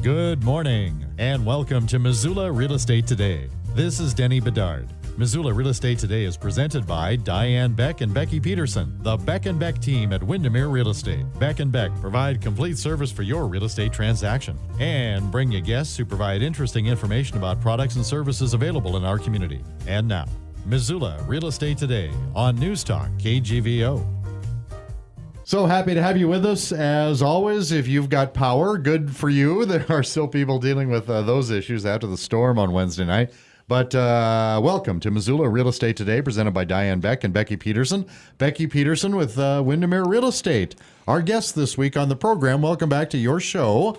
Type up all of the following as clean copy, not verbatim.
Good morning, and welcome to Missoula Real Estate Today. This is Denny Bedard. Missoula Real Estate Today is presented by Diane Beck and Beckie Peterson, the Beck and Beck team at Windermere Real Estate. Beck and Beck provide complete service for your real estate transaction and bring you guests who provide interesting information about products and services available in our community. And now, Missoula Real Estate Today on News Talk KGVO. So happy to have you with us. As always, if you've got power, good for you. There are still people dealing with those issues after the storm on Wednesday night. But welcome to Missoula Real Estate Today, presented by Diane Beck and Beckie Peterson. Beckie Peterson with Windermere Real Estate. Our guest this week on the program. Welcome back to your show.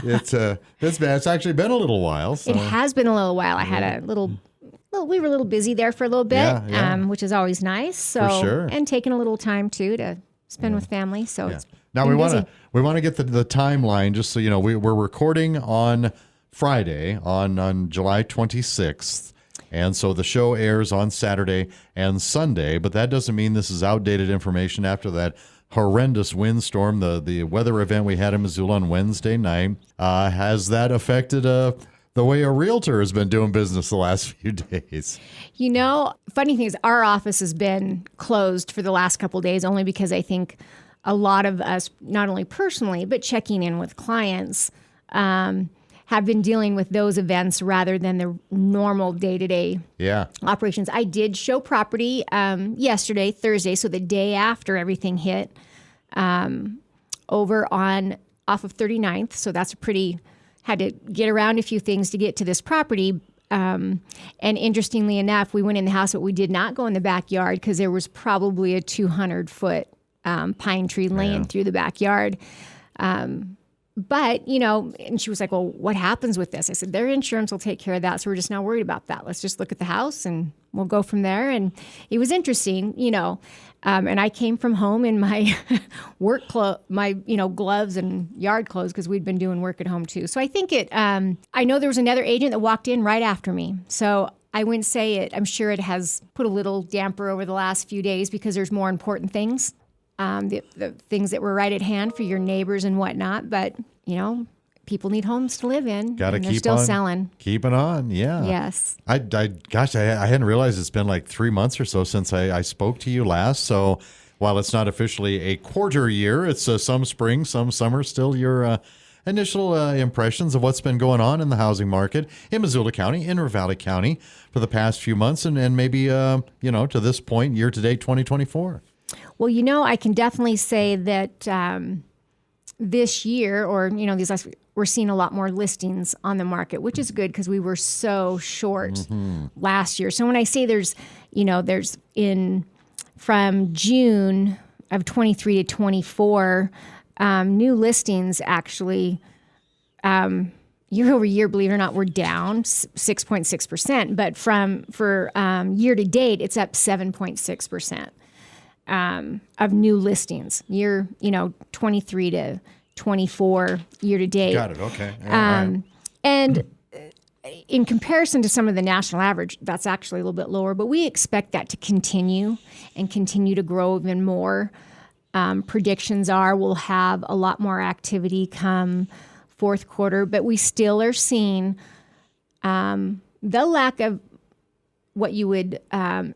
It's actually been a little while. So. It has been a little while. I had we were a little busy there for a little bit, which is always nice. So, for sure. And taking a little time too to spend with family. So it's now we want to get the timeline just so you know. We're recording on Friday on July 26th, and so the show airs on Saturday and Sunday. But that doesn't mean this is outdated information after that horrendous windstorm, the weather event we had in Missoula on Wednesday night. Has that affected the way a realtor has been doing business the last few days? You know, funny thing is our office has been closed for the last couple of days only because I think a lot of us, not only personally, but checking in with clients, have been dealing with those events rather than the normal day-to-day operations. I did show property yesterday, Thursday, so the day after everything hit, over off of 39th. So that's had to get around a few things to get to this property. And interestingly enough, we went in the house, but we did not go in the backyard because there was probably a 200-foot pine tree laying through the backyard. But, and she was like, well, what happens with this? I said, their insurance will take care of that. So we're just not worried about that. Let's just look at the house and we'll go from there. And it was interesting, and I came from home in my work clothes, my, gloves and yard clothes because we'd been doing work at home too. So I think I know there was another agent that walked in right after me. So I wouldn't say it. I'm sure it has put a little damper over the last few days because there's more important things. The things that were right at hand for your neighbors and whatnot. But, people need homes to live in. Gotta keep still on selling. Keeping on, yeah. Yes. I hadn't realized it's been like 3 months or so since I spoke to you last. So while it's not officially a quarter year, it's some spring, some summer. Still your initial impressions of what's been going on in the housing market in Missoula County, in Ravalli County for the past few months and maybe, to this point, year-to-date 2024. Well, I can definitely say that this year or, these last we're seeing a lot more listings on the market, which is good because we were so short last year. So when I say there's from June of 23 to 24, new listings actually, year over year, believe it or not, we're down 6.6%. But for year to date, it's up 7.6%. Of new listings, year 23 to 24 year to date. Got it. Okay. Right. And in comparison to some of the national average, that's actually a little bit lower. But we expect that to continue and continue to grow even more. Predictions are we'll have a lot more activity come fourth quarter, but we still are seeing the lack of what you would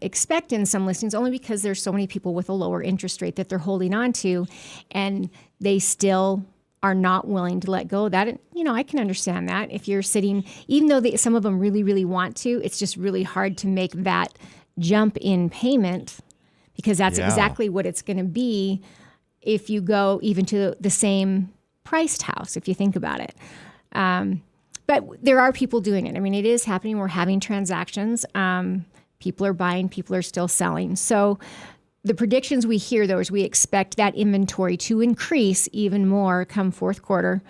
expect in some listings, only because there's so many people with a lower interest rate that they're holding on to, and they still are not willing to let go of that. And, I can understand that. If you're sitting, even though some of them really, really want to, it's just really hard to make that jump in payment because that's exactly what it's going to be if you go even to the same priced house, if you think about it. But there are people doing it. I mean, it is happening. We're having transactions. People are buying. People are still selling. So the predictions we hear, though, is we expect that inventory to increase even more come fourth quarter.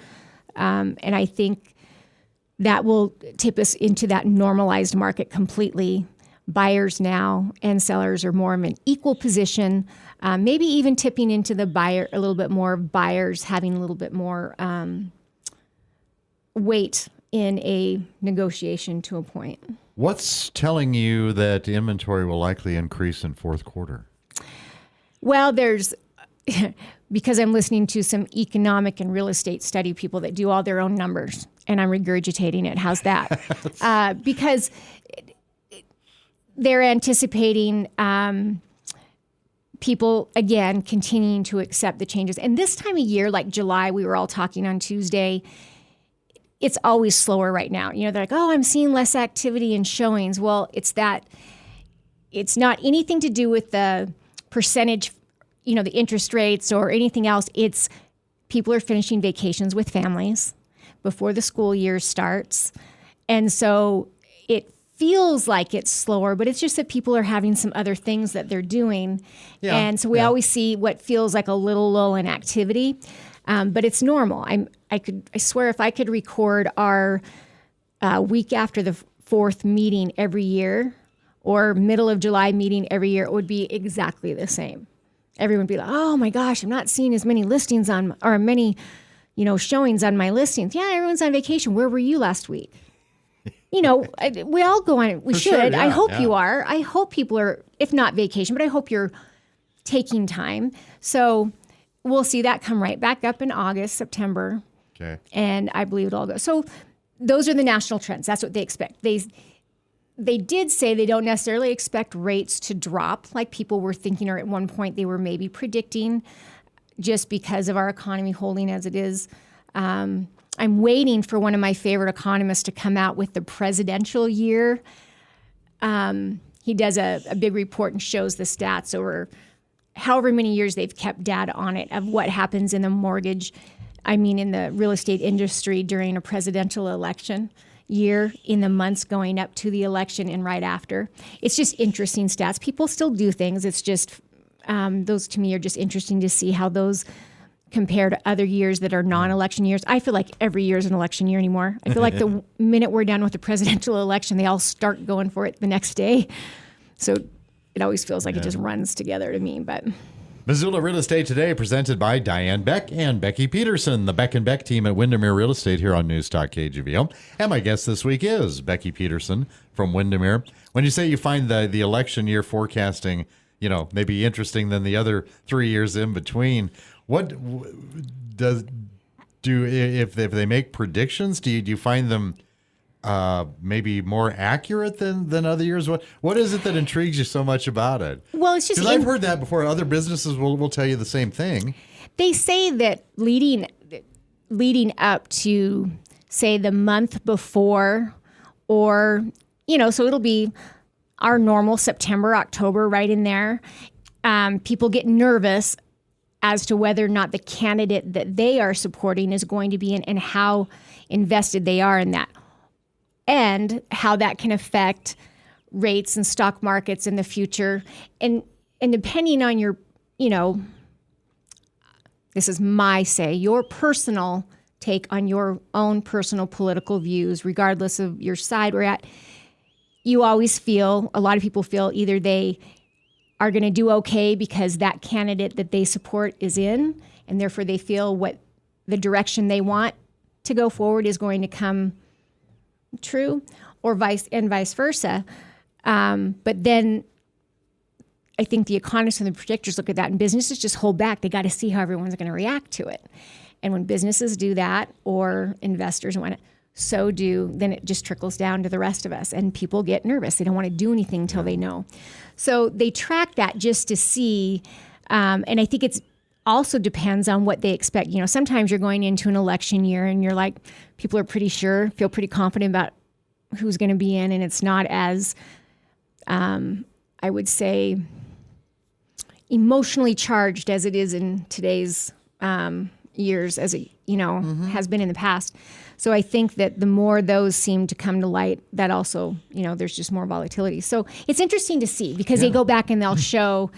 And I think that will tip us into that normalized market completely. Buyers now and sellers are more in an equal position, maybe even tipping into the buyer a little bit more, buyers having a little bit more weight in a negotiation to a point. What's telling you that inventory will likely increase in fourth quarter? Well, there's because I'm listening to some economic and real estate study people that do all their own numbers, and I'm regurgitating it. How's that? Because they're anticipating people, again, continuing to accept the changes. And this time of year, like July, we were all talking on Tuesday, it's always slower right now. They're like, oh, I'm seeing less activity in showings. Well, it's not anything to do with the percentage, the interest rates or anything else. It's people are finishing vacations with families before the school year starts. And so it feels like it's slower, but it's just that people are having some other things that they're doing. Yeah, and so we always see what feels like a little lull in activity. But it's normal. I swear if I could record our week after the 4th meeting every year or middle of July meeting every year, it would be exactly the same. Everyone would be like, oh my gosh, I'm not seeing as many listings many, showings on my listings. Yeah, everyone's on vacation. Where were you last week? We all go on. We should. Sure, yeah, I hope you are. I hope people are, if not vacation, but I hope you're taking time. So we'll see that come right back up in August, September. Okay. And I believe it'll all go. So those are the national trends. That's what they expect. They did say they don't necessarily expect rates to drop like people were thinking, or at one point they were maybe predicting, just because of our economy holding as it is. I'm waiting for one of my favorite economists to come out with the presidential year. He does a big report and shows the stats over however many years they've kept data on it of what happens in the real estate industry during a presidential election year, in the months going up to the election and right after. It's just interesting stats. People still do things. It's just, those to me are just interesting to see how those compare to other years that are non-election years. I feel like every year is an election year anymore. I feel like the minute we're done with the presidential election, they all start going for it the next day. So it always feels like it just runs together to me. But Missoula Real Estate Today, presented by Diane Beck and Beckie Peterson, the Beck and Beck team at Windermere Real Estate here on News Talk KGVO. And my guest this week is Beckie Peterson from Windermere. When you say you find the election year forecasting, maybe interesting than the other 3 years in between, what if they make predictions, do you find them maybe more accurate than other years? What is it that intrigues you so much about it? Well, it's just because I've heard that before. Other businesses will tell you the same thing. They say that leading up to, say, the month before, or so it'll be our normal September, October, right in there. People get nervous as to whether or not the candidate that they are supporting is going to be in, and how invested they are in that, and how that can affect rates and stock markets in the future. And depending on your, this is my say, your personal take on your own personal political views, regardless of your side we're at, you always feel, a lot of people feel either they are going to do okay because that candidate that they support is in, and therefore they feel what the direction they want to go forward is going to come true, or vice versa. But then I think the economists and the predictors look at that, and businesses just hold back. They got to see how everyone's going to react to it. And when businesses do that, or investors want to then it just trickles down to the rest of us, and people get nervous. They don't want to do anything until they know. So they track that just to see, and I think it's also depends on what they expect. Sometimes you're going into an election year and you're like, people are pretty sure, feel pretty confident about who's going to be in, and it's not as, I would say, emotionally charged as it is in today's years, as it has been in the past. So I think that the more those seem to come to light, that also, there's just more volatility. So it's interesting to see, because they go back and they'll show,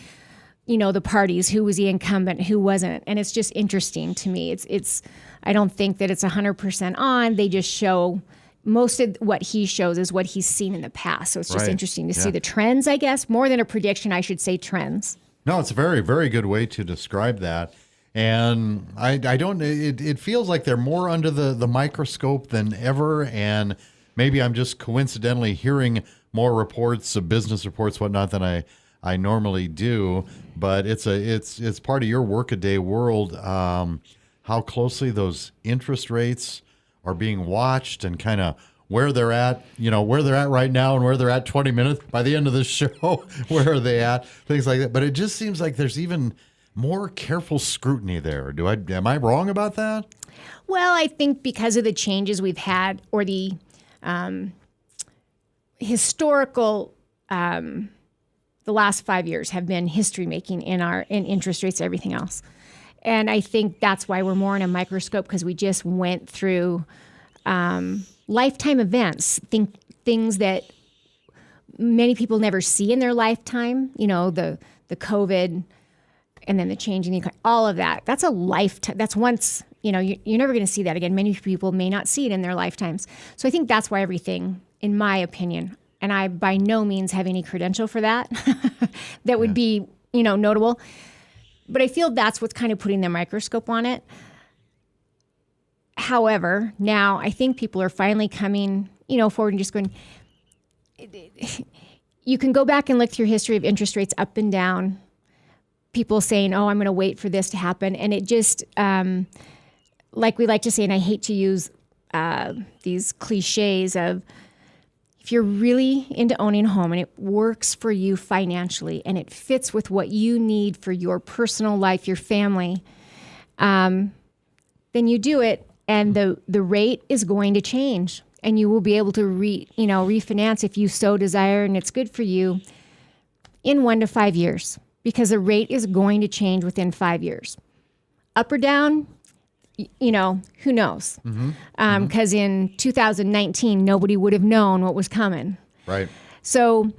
the parties, who was the incumbent, who wasn't. And it's just interesting to me. It's I don't think that it's 100% on. They just show, most of what he shows is what he's seen in the past. So it's just interesting to see the trends, I guess, more than a prediction, I should say trends. No, it's a very, very good way to describe that. And I don't, it feels like they're more under the microscope than ever. And maybe I'm just coincidentally hearing more reports, business reports, whatnot, than I normally do, but it's part of your workaday world. How closely those interest rates are being watched and kind of where they're at, where they're at right now and where they're at 20 minutes by the end of this show, where are they at, things like that. But it just seems like there's even more careful scrutiny there. Am I wrong about that? Well, I think because of the changes we've had or the historical, the last 5 years have been history making in interest rates, everything else. And I think that's why we're more in a microscope, because we just went through lifetime events, things that many people never see in their lifetime, the COVID and then the change in the economy, all of that. That's a lifetime. That's once, you're never going to see that again. Many people may not see it in their lifetimes. So I think that's why everything, in my opinion, and I by no means have any credential for that, that would be, notable. But I feel that's what's kind of putting the microscope on it. However, now I think people are finally coming, forward and just going, you can go back and look through history of interest rates up and down, people saying, oh, I'm going to wait for this to happen. And it just, like we like to say, and I hate to use these cliches of, if you're really into owning a home and it works for you financially and it fits with what you need for your personal life, your family, then you do it, and the rate is going to change, and you will be able to refinance if you so desire, and it's good for you in 1 to 5 years, because the rate is going to change within 5 years, up or down. Who knows? Because in 2019, nobody would have known what was coming. Right. So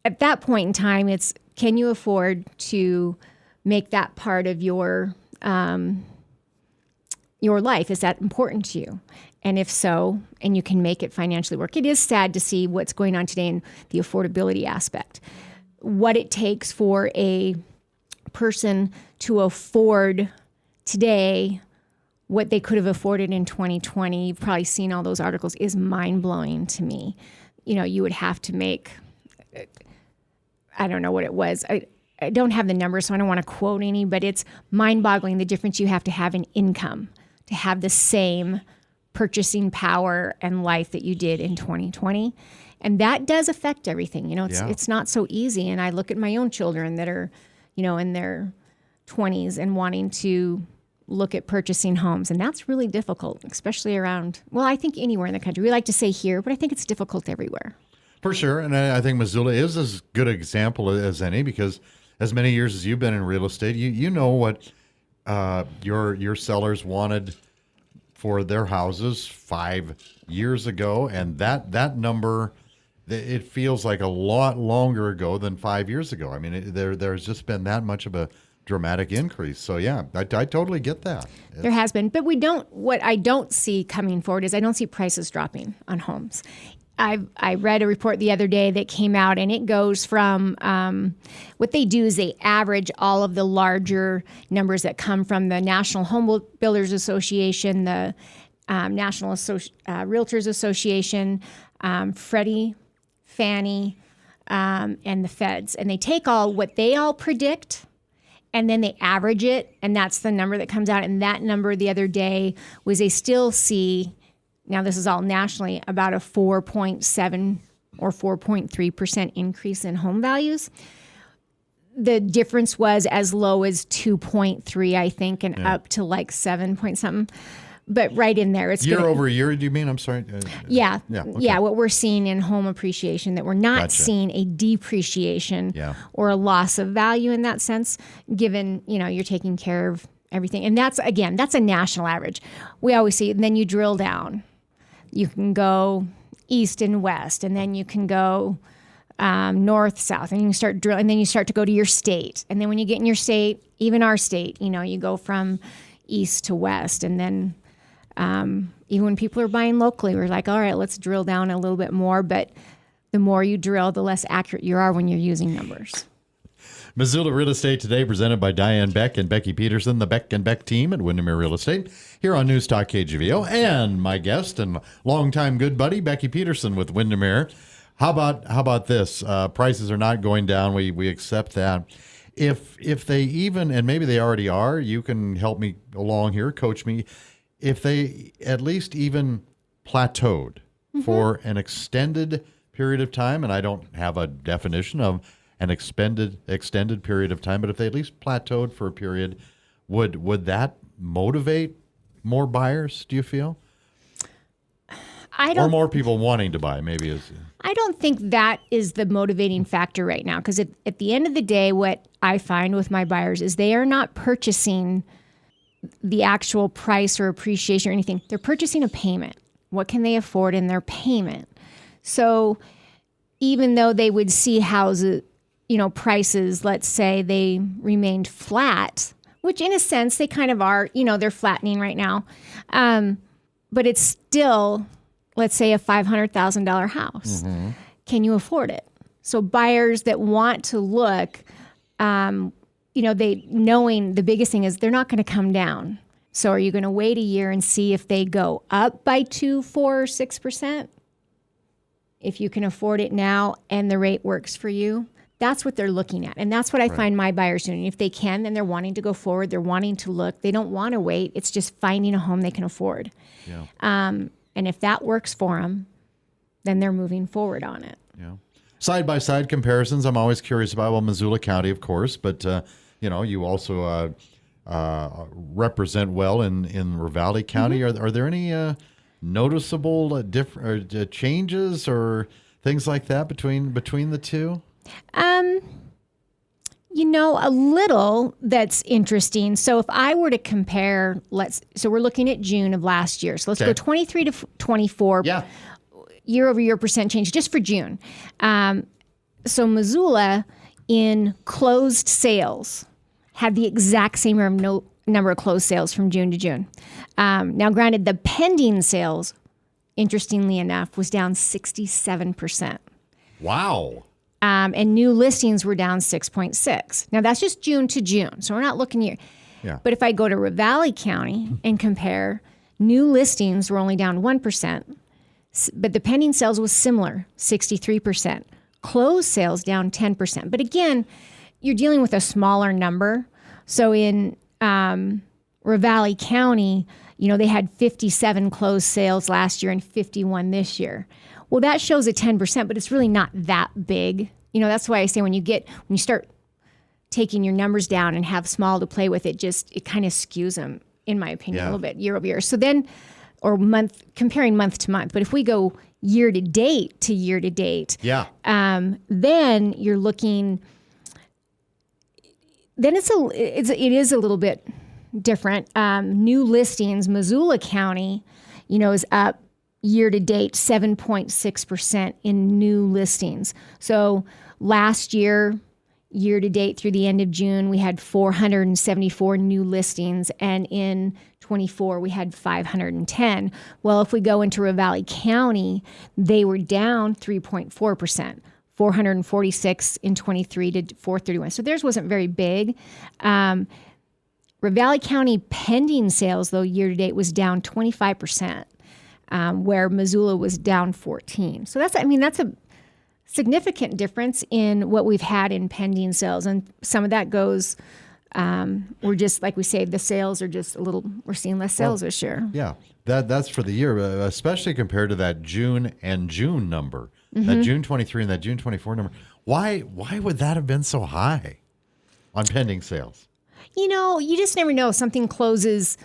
at that point in time, it's, can you afford to make that part of your life? Is that important to you? And if so, and you can make it financially work. It is sad to see what's going on today in the affordability aspect. What it takes for a person to afford today what they could have afforded in 2020, you've probably seen all those articles, is mind-blowing to me. You would have to make, I don't know what it was. I don't have the numbers, so I don't want to quote any, but it's mind-boggling the difference you have to have in income to have the same purchasing power and life that you did in 2020. And that does affect everything. It's not so easy. And I look at my own children that are, in their 20s and wanting to look at purchasing homes. And that's really difficult, especially around, well, I think anywhere in the country. We like to say here, but I think it's difficult everywhere. For sure. And I think Missoula is as good an example as any, because as many years as you've been in real estate, you know what your sellers wanted for their houses 5 years ago. And that number, it feels like a lot longer ago than 5 years ago. I mean, there's just been that much of a dramatic increase. So yeah, I totally get that. There has been, but what I don't see coming forward is I don't see prices dropping on homes. I read a report the other day that came out, and it goes from, what they do is they average all of the larger numbers that come from the National Home Builders Association, the National Realtors Association, Freddie, Fannie, and the feds. And they take what they all predict, and then they average it, and that's the number that comes out. And that number the other day was they still see, now this is all nationally, about a 4.7 or 4.3% increase in home values. The difference was as low as 2.3, I think, and up to like 7 point something. But right in there, it's year over year. Do you mean? I'm sorry. Yeah, okay. Yeah. What we're seeing in home appreciation, that we're not seeing a depreciation or a loss of value in that sense. Given you're taking care of everything, and that's a national average. We always see, and then you drill down. You can go east and west, and then you can go north, south, and you can start drilling, and then you start to go to your state, and then when you get in your state, even our state, you go from east to west, and then. Even when people are buying locally, we're like, all right, let's drill down a little bit more. But the more you drill, the less accurate you are when you're using numbers. Missoula Real Estate Today, presented by Diane Beck and Beckie Peterson, the Beck and Beck team at Windermere Real Estate, here on News Talk KGVO, and my guest and longtime good buddy, Beckie Peterson with Windermere. How about this? Prices are not going down. We accept that. If they even, and maybe they already are, you can help me along here, coach me. If they at least even plateaued for an extended period of time, and I don't have a definition of an extended period of time, but if they at least plateaued for a period, would that motivate more buyers, do you feel? Or more people wanting to buy, maybe is. I don't think that is the motivating factor right now, because at the end of the day, what I find with my buyers is they are not purchasing the actual price or appreciation or anything. They're purchasing a payment. What can they afford in their payment? So even though they would see houses, prices, let's say they remained flat, which in a sense they kind of are, they're flattening right now. But it's still, let's say, a $500,000 house. Mm-hmm. Can you afford it? So buyers that want to look, knowing the biggest thing is they're not going to come down. So are you going to wait a year and see if they go up by 2, 4, or 6%? If you can afford it now and the rate works for you, that's what they're looking at. And that's what I find my buyers doing. If they can, then they're wanting to go forward. They're wanting to look. They don't want to wait. It's just finding a home they can afford. Yeah. And if that works for them, then they're moving forward on it. Yeah. Side-by-side comparisons, I'm always curious about. Well, Missoula County, of course, but, you also represent well in Ravalli County. Mm-hmm. Are there any noticeable changes or things like that between the two? A little that's interesting. So if I were to compare, so we're looking at June of last year. So let's go 23 to 24. Yeah. Year over year percent change just for June. So Missoula in closed sales had the exact same number of closed sales from June to June. Now, granted, the pending sales, interestingly enough, was down 67%. Wow. And new listings were down 6.6. Now, that's just June to June, so we're not looking here. Yeah. But if I go to Ravalli County and compare, new listings were only down 1%, but the pending sales was similar, 63%. Closed sales down 10%. But again, you're dealing with a smaller number. So in Ravalli County, they had 57 closed sales last year and 51 this year. Well, that shows a 10%, but it's really not that big. That's why I say when you start taking your numbers down and have small to play with, it kind of skews them, in my opinion, a little bit year over year. So then, or comparing month to month. But if we go year to date to year to date, then you're looking. Then it is a little bit different. New listings, Missoula County, is up year to date 7.6% in new listings. So last year to date through the end of June, we had 474 new listings, and in 24 we had 510. Well, if we go into Ravalli County, they were down 3.4%. 446 in 23 to 431. So theirs wasn't very big. Ravalli County pending sales, though, year to date was down 25%, where Missoula was down 14. So that's a significant difference in what we've had in pending sales. And some of that goes, we're just, like we say, the sales are just we're seeing less sales this year. Yeah, that's for the year, especially compared to that June number. Mm-hmm. That June 23 and that June 24 number. Why would that have been so high on pending sales? You just never know. Something closes.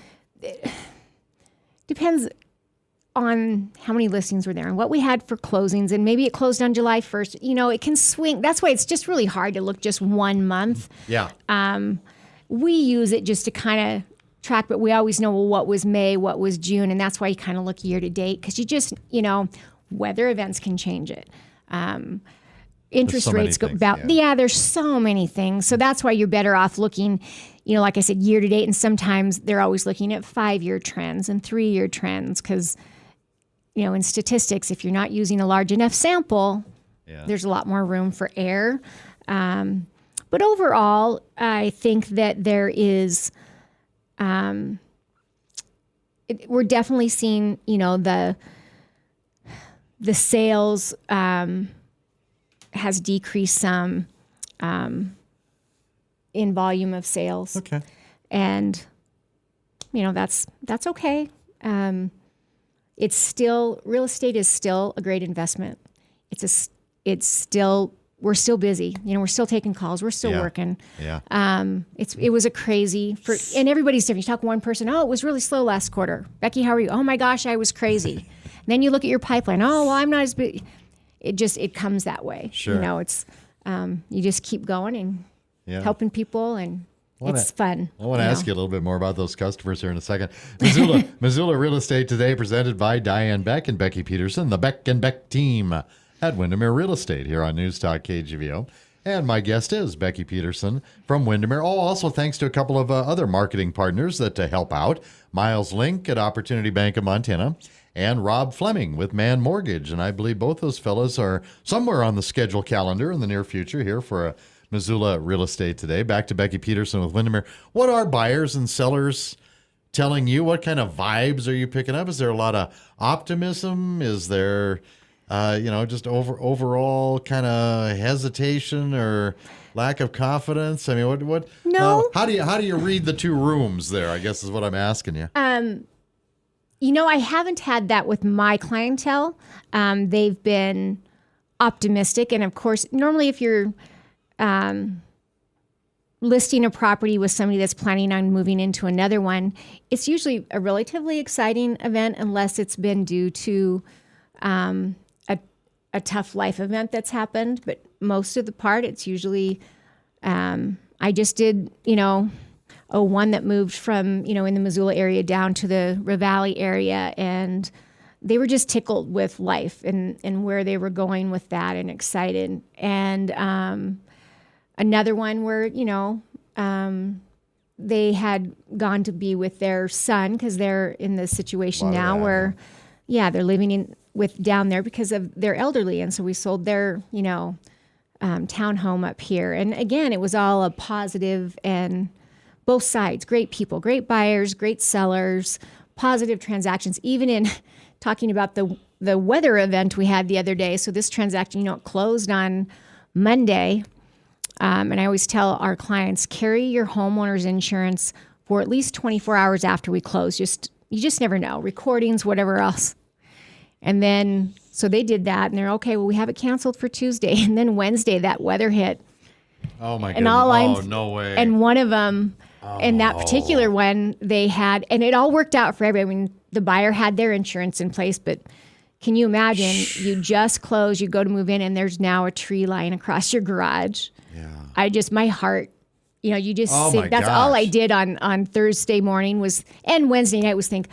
Depends on how many listings were there and what we had for closings. And maybe it closed on July 1st. It can swing. That's why it's just really hard to look just 1 month. Yeah. We use it just to kind of track, but we always know what was May, what was June. And that's why you kind of look year to date, because you just, weather events can change it. Interest rates go about. Yeah, there's so many things. So that's why you're better off looking, like I said, year to date. And sometimes they're always looking at 5-year trends and 3-year trends, because, in statistics, if you're not using a large enough sample, there's a lot more room for error. But overall, I think that there is, we're definitely seeing, the sales has decreased some in volume of sales. Okay. And, that's okay. It's still, real estate is still a great investment. We're still busy. We're still taking calls. We're still working. Yeah. It was a crazy and everybody's different. You talk to one person, oh, it was really slow last quarter. Becky, how are you? Oh my gosh, I was crazy. And then you look at your pipeline. Oh, well, I'm not as big. It comes that way. Sure. It's, you just keep going and helping people, and it's fun. I want to ask you a little bit more about those customers here in a second. Missoula Real Estate Today, presented by Diane Beck and Beckie Peterson, the Beck and Beck team at Windermere Real Estate here on News Talk KGVO. And my guest is Beckie Peterson from Windermere. Oh, also thanks to a couple of other marketing partners that help out. Miles Link at Opportunity Bank of Montana and Rob Fleming with Man Mortgage. And I believe both those fellas are somewhere on the schedule calendar in the near future here for a Missoula Real Estate Today. Back to Beckie Peterson with Windermere. What are buyers and sellers telling you? What kind of vibes are you picking up? Is there a lot of optimism? Is there, just overall kind of hesitation or lack of confidence? I mean, what? No. How do you read the two rooms there? I guess is what I'm asking you. I haven't had that with my clientele. They've been optimistic, and of course, normally if you're listing a property with somebody that's planning on moving into another one, it's usually a relatively exciting event unless it's been due to a tough life event that's happened. But most of the part, it's usually, I just did, one that moved from, in the Missoula area down to the Ravalli area, and they were just tickled with life and where they were going with that and excited. And another one where, they had gone to be with their son because they're in the situation now where, they're living down there because of their elderly. And so we sold their, townhome up here. And again, it was all a positive, and both sides, great people, great buyers, great sellers, positive transactions, even in talking about the weather event we had the other day. So this transaction, it closed on Monday. And I always tell our clients, carry your homeowner's insurance for at least 24 hours after we close. You just never know. Recordings, whatever else. And then, so they did that, and they're okay. Well, we have it canceled for Tuesday, and then Wednesday that weather hit. Oh my goodness! No way! And one of them, and that particular one, they had, and it all worked out for everybody. I mean, the buyer had their insurance in place, but can you imagine? You just close, you go to move in, and there's now a tree lying across your garage. Yeah. My heart, you just think that's all I did on Thursday morning and Wednesday night was think,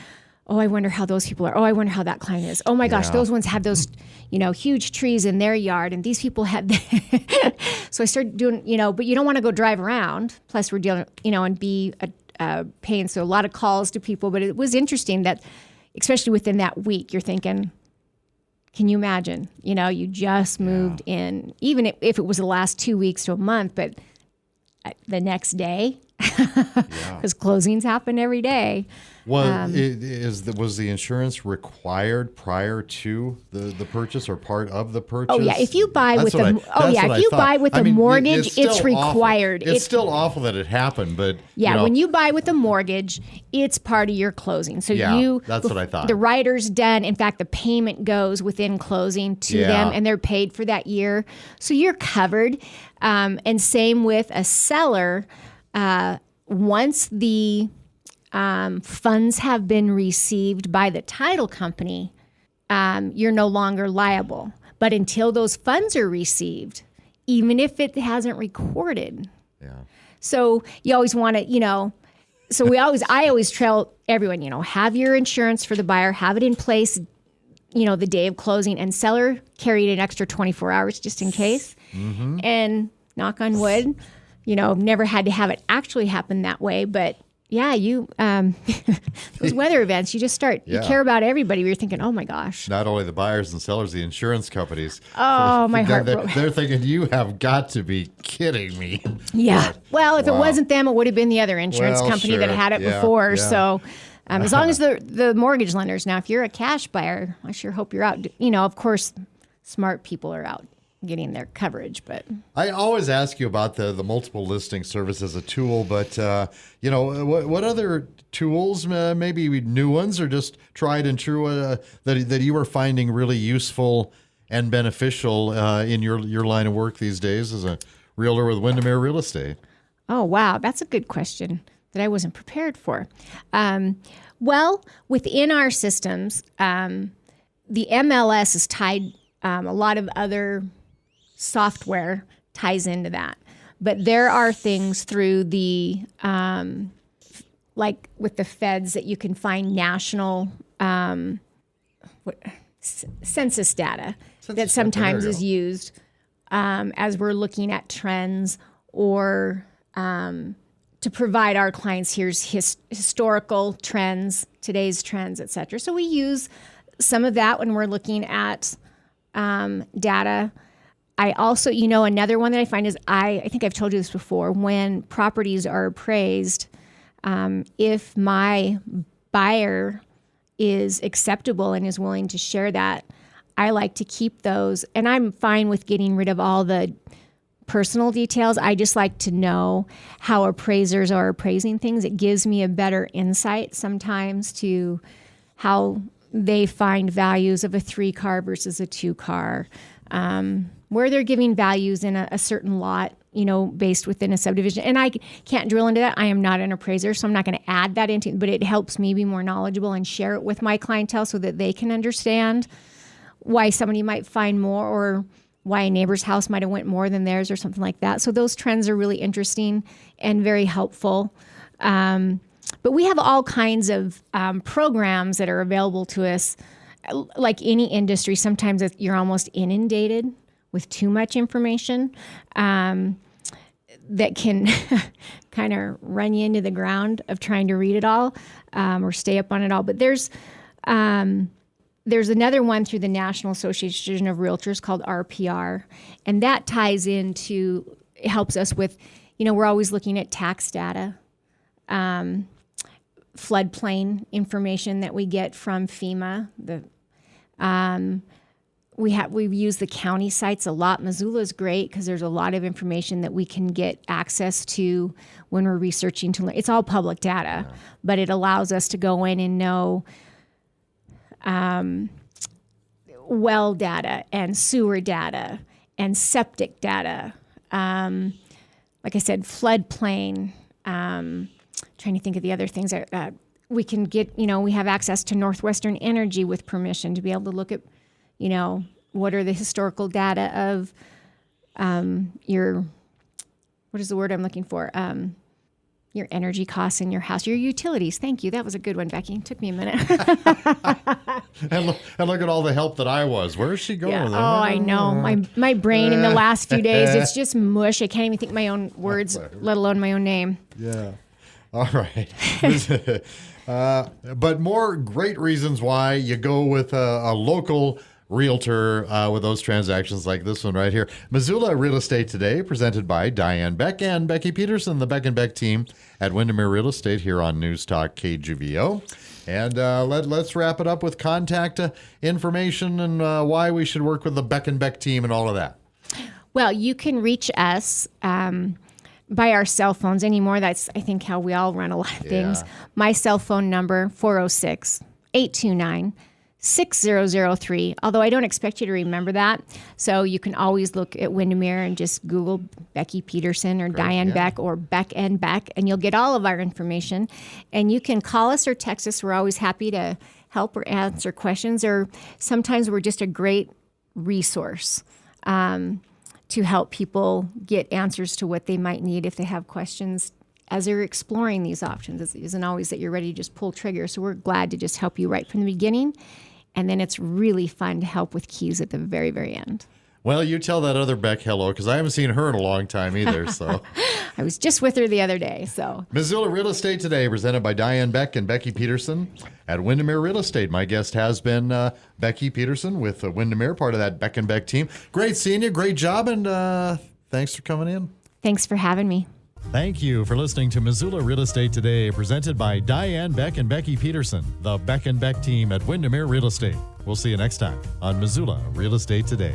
oh, I wonder how those people are. Oh, I wonder how that client is. Oh my gosh, those ones had those, huge trees in their yard, and these people had. So I started doing, but you don't want to go drive around. Plus, we're dealing, and be paying so a lot of calls to people. But it was interesting that, especially within that week, you're thinking, can you imagine? You just moved in, even if it was the last 2 weeks to a month, but the next day, because closings happen every day. Was the insurance required prior to the purchase or part of the purchase? Oh yeah, if you buy with a mortgage, it's required. It's still awful that it happened, but when you buy with a mortgage, it's part of your closing. So that's what I thought. The rider's done. In fact, the payment goes within closing to them, and they're paid for that year, so you're covered. And same with a seller. Once the funds have been received by the title company, you're no longer liable. But until those funds are received, even if it hasn't recorded. Yeah. So you always want to, I always tell everyone, have your insurance for the buyer, have it in place, the day of closing, and seller carried an extra 24 hours just in case. Mm-hmm. And knock on wood, never had to have it actually happen that way, but those weather events, you just start, you care about everybody. You're thinking, oh my gosh. Not only the buyers and sellers, the insurance companies. Oh, my heart broke. They're thinking, you have got to be kidding me. Yeah. Well, if it wasn't them, it would have been the other insurance company that had it before. Yeah. So as long as the mortgage lenders, now, if you're a cash buyer, I sure hope you're out. Of course, smart people are out getting their coverage. But I always ask you about the multiple listing service as a tool, but what other tools, maybe new ones or just tried and true, that you are finding really useful and beneficial in your line of work these days as a realtor with Windermere Real Estate? Oh, wow. That's a good question that I wasn't prepared for. Well, within our systems, the MLS is tied, a lot of other software ties into that. But there are things through the, like with the feds, that you can find national census data that sometimes is used as we're looking at trends or to provide our clients here's historical trends, today's trends, et cetera. So we use some of that when we're looking at data. I also, another one that I find is I think I've told you this before, when properties are appraised, if my buyer is acceptable and is willing to share that, I like to keep those. And I'm fine with getting rid of all the personal details. I just like to know how appraisers are appraising things. It gives me a better insight sometimes to how they find values of a 3-car versus a 2-car, where they're giving values in a certain lot, based within a subdivision. And I can't drill into that. I am not an appraiser, so I'm not going to add that into it, but it helps me be more knowledgeable and share it with my clientele so that they can understand why somebody might find more or why a neighbor's house might have went more than theirs or something like that. So those trends are really interesting and very helpful. But we have all kinds of programs that are available to us. Like any industry, sometimes you're almost inundated with too much information that can kind of run you into the ground of trying to read it all or stay up on it all. But there's another one through the National Association of Realtors called RPR, and that ties into, it helps us with, we're always looking at tax data, floodplain information that we get from FEMA. We've used the county sites a lot. Missoula is great because there's a lot of information that we can get access to when we're researching to learn. It's all public data, but it allows us to go in and know well data and sewer data and septic data. Like I said, floodplain. Trying to think of the other things that we can get. We have access to Northwestern Energy with permission to be able to look at, what are the historical data of your, what is the word I'm looking for? Your energy costs in your house, your utilities. Thank you. That was a good one, Becky. It took me a minute. and look at all the help that I was. Where is she going? Yeah. Oh, I know. My brain in the last few days, it's just mush. I can't even think my own words, let alone my own name. Yeah. All right. But more great reasons why you go with a local realtor with those transactions like this one right here. Missoula Real Estate Today, presented by Diane Beck and Beckie Peterson, the Beck and Beck team at Windermere Real Estate here on News Talk KGVO. And let's wrap it up with contact information and why we should work with the Beck and Beck team and all of that. Well, you can reach us by our cell phones anymore. That's, I think, how we all run a lot of things. My cell phone number, 406-829-6003, although I don't expect you to remember that. So you can always look at Windermere and just Google Beckie Peterson or Diane Beck or Beck and Beck, and you'll get all of our information. And you can call us or text us. We're always happy to help or answer questions, or sometimes we're just a great resource to help people get answers to what they might need if they have questions as they're exploring these options. It isn't always that you're ready to just pull trigger. So we're glad to just help you right from the beginning. And then it's really fun to help with keys at the very, very end. Well, you tell that other Beck hello, because I haven't seen her in a long time either. So I was just with her the other day. So Missoula Real Estate Today, presented by Diane Beck and Beckie Peterson at Windermere Real Estate. My guest has been Beckie Peterson with Windermere, part of that Beck and Beck team. Great seeing you. Great job. And thanks for coming in. Thanks for having me. Thank you for listening to Missoula Real Estate Today, presented by Diane Beck and Beckie Peterson, the Beck and Beck team at Windermere Real Estate. We'll see you next time on Missoula Real Estate Today.